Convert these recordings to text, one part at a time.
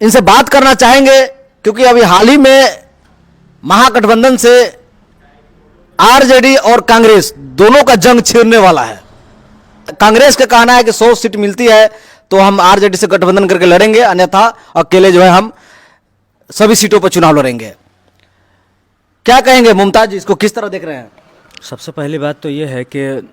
इनसे बात करना चाहेंगे, क्योंकि अभी हाल ही में महागठबंधन से आरजेडी और कांग्रेस दोनों का जंग छिड़ने वाला है। कांग्रेस का कहना है कि 100 सीट मिलती है तो हम आरजेडी से गठबंधन करके लड़ेंगे, अन्यथा अकेले जो है हम सभी सीटों पर चुनाव लड़ेंगे। क्या कहेंगे मुमताज जी, इसको किस तरह देख रहे हैं? सबसे पहली बात तो ये है कि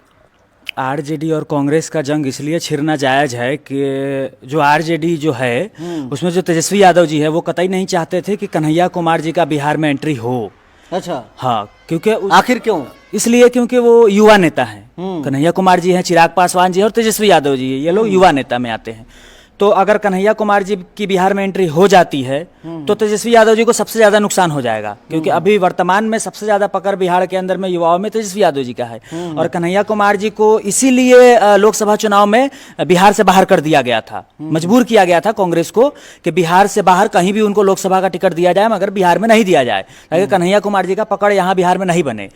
आरजेडी और कांग्रेस का जंग इसलिए छिड़ना जायज़ है कि जो आरजेडी जो है उसमें जो तेजस्वी यादव जी है वो कतई नहीं चाहते थे कि कन्हैया कुमार जी का बिहार में एंट्री हो। अच्छा, हाँ, क्योंकि आखिर क्यों? इसलिए क्योंकि वो युवा नेता हैं। कन्हैया कुमार जी हैं, चिराग पासवान जी हैं और तेजस्वी यादव जी हैं, ये लोग युवा नेता में आते हैं। तो अगर कन्हैया कुमार जी की बिहार में एंट्री हो जाती है तो तेजस्वी यादव जी को सबसे ज्यादा नुकसान हो जाएगा, क्योंकि अभी वर्तमान में सबसे ज्यादा पकड़ बिहार के अंदर में युवाओं में तेजस्वी यादव जी का है। और कन्हैया कुमार जी को इसीलिए लोकसभा चुनाव में बिहार से बाहर कर दिया गया था, मजबूर किया गया था कांग्रेस को कि बिहार से बाहर कहीं भी उनको लोकसभा का टिकट दिया जाए मगर बिहार में नहीं दिया जाए, ताकि कन्हैया कुमार जी का पकड़ यहाँ बिहार में नहीं बने।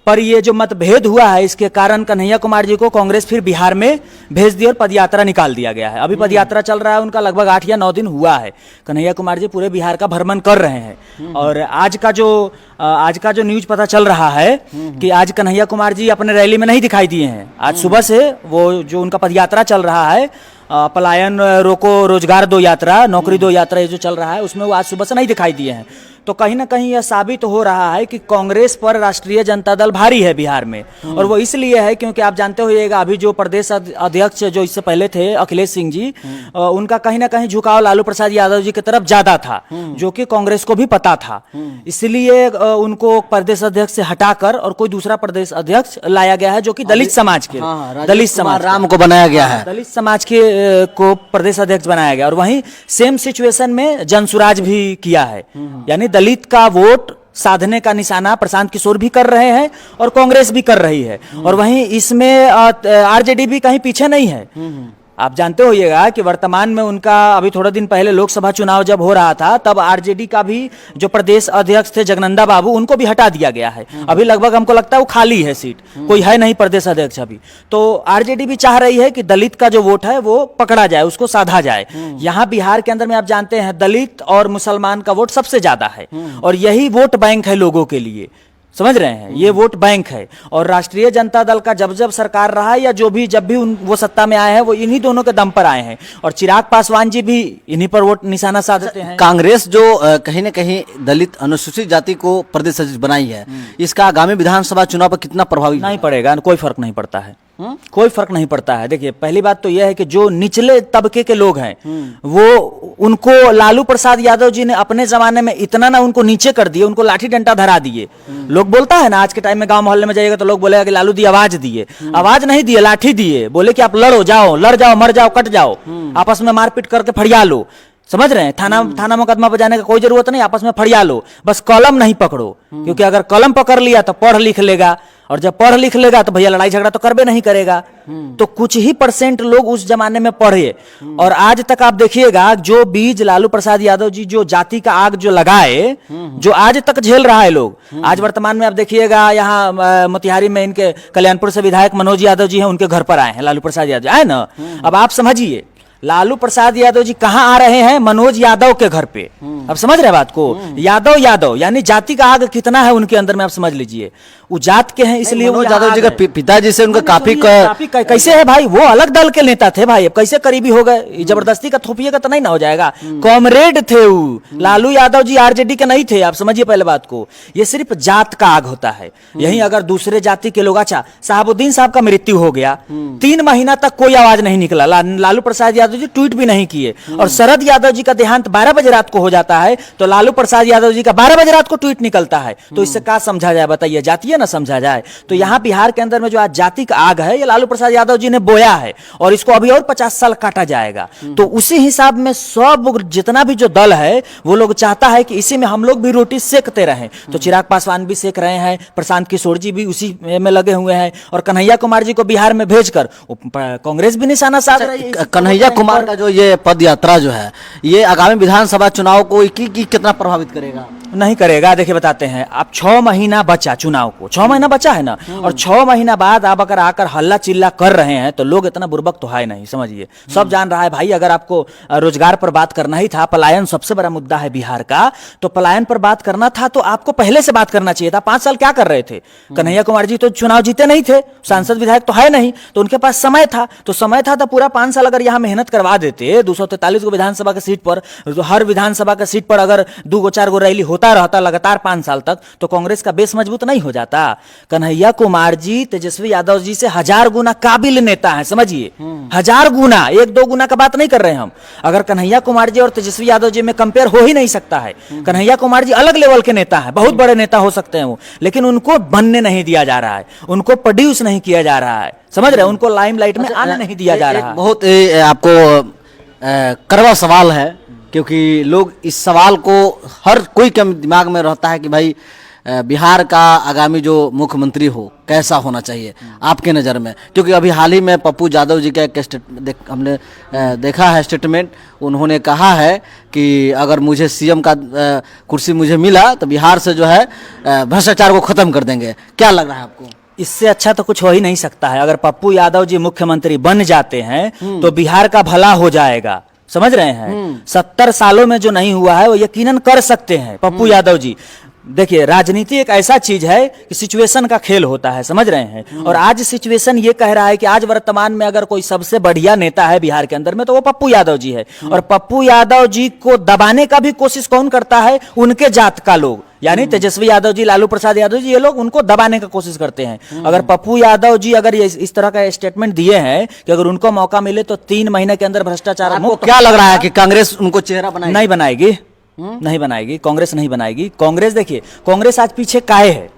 पर ये जो मतभेद हुआ है इसके कारण कन्हैया कुमार जी को कांग्रेस फिर बिहार में भेज दी और पदयात्रा निकाल दिया गया है। अभी पदयात्रा चल रहा है उनका, लगभग 8 या 9 दिन हुआ है। कन्हैया कुमार जी पूरे बिहार का भ्रमण कर रहे हैं। और आज का जो न्यूज पता चल रहा है कि आज कन्हैया कुमार जी अपने रैली में नहीं दिखाई दिए हैं। आज सुबह से वो जो उनका पदयात्रा चल रहा है, पलायन रोको रोजगार दो यात्रा, नौकरी दो यात्रा, ये जो चल रहा है उसमें वो आज सुबह से नहीं दिखाई दिए हैं। तो कहीं ना कहीं यह साबित हो रहा है कि कांग्रेस पर राष्ट्रीय जनता दल भारी है बिहार में। और वो इसलिए है क्योंकि आप जानते होइएगा अभी जो प्रदेश अध्यक्ष जो इससे पहले थे अखिलेश सिंह जी, उनका कहीं ना कहीं झुकाव लालू प्रसाद यादव जी की तरफ ज्यादा था, जो कि कांग्रेस को भी पता था। इसलिए उनको प्रदेश अध्यक्ष से हटाकर और कोई दूसरा प्रदेश अध्यक्ष लाया गया है जो कि दलित समाज के, दलित समाज राम को बनाया गया है, दलित समाज के को प्रदेश अध्यक्ष बनाया गया। और वहीं सेम सिचुएशन में जनसुराज भी किया है, यानी दलित का वोट साधने का निशाना प्रशांत किशोर भी कर रहे हैं और कांग्रेस भी कर रही है। और वहीं इसमें आरजेडी भी कहीं पीछे नहीं है। आप जानते होइएगा कि वर्तमान में उनका अभी थोड़े दिन पहले लोकसभा चुनाव जब हो रहा था तब आरजेडी का भी जो प्रदेश अध्यक्ष थे जगनंदा बाबू, उनको भी हटा दिया गया है। अभी लगभग हमको लगता है वो खाली है सीट, कोई है नहीं प्रदेश अध्यक्ष अभी। तो आरजेडी भी चाह रही है कि दलित का जो वोट है वो पकड़ा जाए, उसको साधा जाए। यहाँ बिहार के अंदर में आप जानते हैं दलित और मुसलमान का वोट सबसे ज्यादा है और यही वोट बैंक है लोगों के लिए, समझ रहे हैं, ये वोट बैंक है। और राष्ट्रीय जनता दल का जब जब सरकार रहा है या जब भी वो सत्ता में आए हैं वो इन्हीं दोनों के दम पर आए हैं। और चिराग पासवान जी भी इन्हीं पर वोट निशाना साधते हैं। कांग्रेस जो कहीं न कहीं दलित अनुसूचित जाति को प्रदेश अध्यक्ष बनाई है, इसका आगामी विधानसभा चुनाव पर कितना प्रभावी? नहीं पड़ेगा, कोई फर्क नहीं पड़ता है। कोई फर्क नहीं पड़ता है। देखिए, पहली बात तो यह है कि जो निचले तबके के लोग हैं वो उनको लालू प्रसाद यादव जी ने अपने जमाने में इतना ना उनको नीचे कर दिए, उनको लाठी डंडा धरा दिए। लोग बोलता है ना, आज के टाइम में गांव मोहल्ले में जाइएगा तो लोग बोलेगा कि लालू दी आवाज दिए। आवाज नहीं दिए, लाठी दिए। बोले कि आप लड़ जाओ, मर जाओ, कट जाओ, आपस में मारपीट करके फड़िया लो। समझ रहे हैं, थाना मुकदमा बजाने का कोई जरूरत नहीं, आपस में फड़िया लो, बस कलम नहीं पकड़ो। क्योंकि अगर कलम पकड़ लिया तो पढ़ लिख लेगा, और जब पढ़ लिख लेगा तो भैया लड़ाई झगड़ा तो करबे नहीं करेगा। तो कुछ ही % लोग उस जमाने में पढ़े। और आज तक आप देखिएगा जो बीज लालू प्रसाद यादव जी जो जाति का आग जो लगाए, जो आज तक झेल रहा है लोग। आज वर्तमान में आप देखिएगा यहाँ मोतिहारी में इनके कल्याणपुर से विधायक मनोज यादव जी हैं, उनके घर पर आए हैं लालू प्रसाद यादव, आए ना। अब आप समझिए लालू प्रसाद यादव जी कहाँ आ रहे हैं? मनोज यादव के घर पे। अब समझ रहे बात को? यादव यानी जाति का आग कितना है उनके अंदर में, आप समझ लीजिए। वो जात के हैं इसलिए वो यादव जी का पिताजी से उनका काफी कैसे है भाई, वो अलग दल के नेता थे भाई, अब कैसे करीबी हो गए? जबरदस्ती का थोपिएगा तो नहीं ना हो जाएगा। कॉमरेड थे वो, लालू यादव जी आरजेडी के नहीं थे, आप समझिए पहले बात को। ये सिर्फ जात का आग होता है। यही अगर दूसरे जाति के लोग, अच्छा साहबुद्दीन साहब का मृत्यु हो गया, 3 महीना तक कोई आवाज नहीं निकला, लालू प्रसाद यादव जी ट्वीट भी नहीं किए। और शरद यादव जी का देहांत 12 बजे रात को हो जाता है तो लालू प्रसाद यादव जी का 12 बजे रात को ट्वीट निकलता है। तो इससे क्या समझा जाए बताइए? जातीय ना समझा जाए। तो यहाँ बिहार के अंदर में जो आज जाति का आग है ये लालू प्रसाद यादव जी ने बोया है और इसको अभी और 50 साल काटा जाएगा। तो उसी हिसाब में सब जितना भी जो दल है वो लोग चाहता है कि इसी में हम लोग भी रोटी सेकते रहें। तो चिराग पासवान भी सेक रहे हैं, प्रशांत किशोर जी भी उसी में लगे हुए हैं और कन्हैया कुमार जी को बिहार में भेजकर कांग्रेस भी निशाना साध रही है। कन्हैया कुमार का जो ये पद यात्रा जो है ये आगामी विधानसभा चुनाव को कितना प्रभावित करेगा? नहीं करेगा। देखिए बताते हैं, आप 6 महीना बचा चुनाव को, 6 महीना बचा है ना, और 6 महीना बाद आप अगर आकर हल्ला चिल्ला कर रहे हैं तो लोग इतना बुर्बक तो है नहीं, समझिए। सब जान रहा है भाई, अगर आपको रोजगार पर बात करना ही था, पलायन सबसे बड़ा मुद्दा है बिहार का, तो पलायन पर बात करना था तो आपको पहले से बात करना चाहिए था। 5 साल क्या कर रहे थे? कन्हैया कुमार जी तो चुनाव जीते नहीं थे, सांसद विधायक तो है नहीं, तो उनके पास समय था, तो समय था तो पूरा 5 साल अगर यहां मेहनत करवा देते, 243 को विधानसभा की सीट पर, तो हर विधानसभा की सीट पर अगर 2 गो 4 गो रैली होता रहता लगातार 5 साल तक, तो कांग्रेस का बेस मजबूत नहीं हो जाता। कन्हैया कुमार जी तेजस्वी यादव जी से 1000 गुना काबिल नेता है, समझिए, 1000 गुना, 1-2 गुना का बात नहीं कर रहे हैं हम। अगर कन्हैया कुमार जी और तेजस्वी यादव जी में कंपेयर हो ही नहीं सकता है। कन्हैया कुमार जी अलग लेवल के नेता है, बहुत बड़े नेता हो सकते हैं वो, लेकिन उनको बनने नहीं दिया जा रहा है, उनको प्रोड्यूस नहीं किया जा रहा है, समझ रहे हैं, उनको लाइमलाइट में आने नहीं दिया जा रहा है। बहुत आपको कड़वा सवाल है, क्योंकि लोग इस सवाल को हर कोई के दिमाग में रहता है कि भाई बिहार का आगामी जो मुख्यमंत्री हो कैसा होना चाहिए आपके नज़र में। क्योंकि अभी हाल ही में पप्पू यादव जी का एक हमने देखा है स्टेटमेंट, उन्होंने कहा है कि अगर मुझे सीएम का कुर्सी मुझे मिला तो बिहार से जो है भ्रष्टाचार को खत्म कर देंगे। क्या लग रहा है आपको? इससे अच्छा तो कुछ हो ही नहीं सकता है। अगर पप्पू यादव जी मुख्यमंत्री बन जाते हैं तो बिहार का भला हो जाएगा, समझ रहे हैं। 70 सालों में जो नहीं हुआ है वो यकीनन कर सकते हैं पप्पू यादव जी। देखिए, राजनीति एक ऐसा चीज है कि सिचुएशन का खेल होता है, समझ रहे हैं, और आज सिचुएशन ये कह रहा है कि आज वर्तमान में अगर कोई सबसे बढ़िया नेता है बिहार के अंदर में तो वो पप्पू यादव जी है। और पप्पू यादव जी को दबाने का भी कोशिश कौन करता है? उनके जात का लोग, यानी तेजस्वी यादव जी, लालू प्रसाद यादव जी, ये लोग उनको दबाने का कोशिश करते हैं। अगर पप्पू यादव जी अगर ये इस तरह का स्टेटमेंट दिए हैं कि अगर उनको मौका मिले तो 3 महीने के अंदर भ्रष्टाचार मुक्त, क्या लग रहा है कि कांग्रेस उनको चेहरा बनाएगी? नहीं बनाएगी, नहीं बनाएगी, कांग्रेस नहीं बनाएगी। कांग्रेस, देखिए, कांग्रेस आज पीछे काहे है?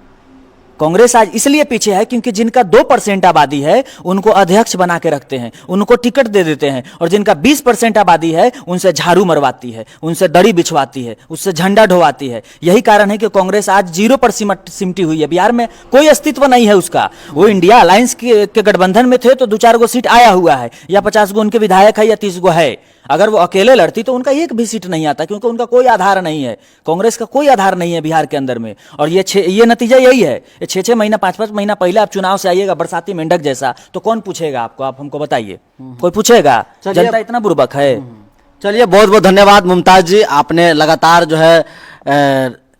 कांग्रेस आज इसलिए पीछे है क्योंकि जिनका 2% आबादी है उनको अध्यक्ष बना के रखते हैं, उनको टिकट दे देते हैं, और जिनका 20% आबादी है उनसे झाड़ू मरवाती है, उनसे दड़ी बिछवाती है, उससे झंडा ढोवाती है। यही कारण है कि कांग्रेस आज 0 पर सिमटी हुई है। बिहार में कोई अस्तित्व नहीं है उसका। वो इंडिया अलायंस के गठबंधन में थे तो 2-4 गो सीट आया हुआ है, या 50 गो उनके विधायक है, या 30 गो है। अगर वो अकेले लड़ती तो उनका एक भी सीट नहीं आता, क्योंकि उनका कोई आधार नहीं है, कांग्रेस का कोई आधार नहीं है बिहार के अंदर में। और ये नतीजा यही है। 6-6 महीना 5-5 महीना पहले आप चुनाव से आइएगा बरसाती मेंढक जैसा, तो कौन पूछेगा आपको? आप हमको बताइए, कोई पूछेगा? जनता इतना बुर्बक है। चलिए, बहुत बहुत धन्यवाद मुमताज जी, आपने लगातार जो है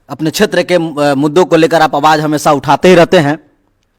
अपने क्षेत्र के मुद्दों को लेकर आप आवाज हमेशा उठाते ही रहते हैं।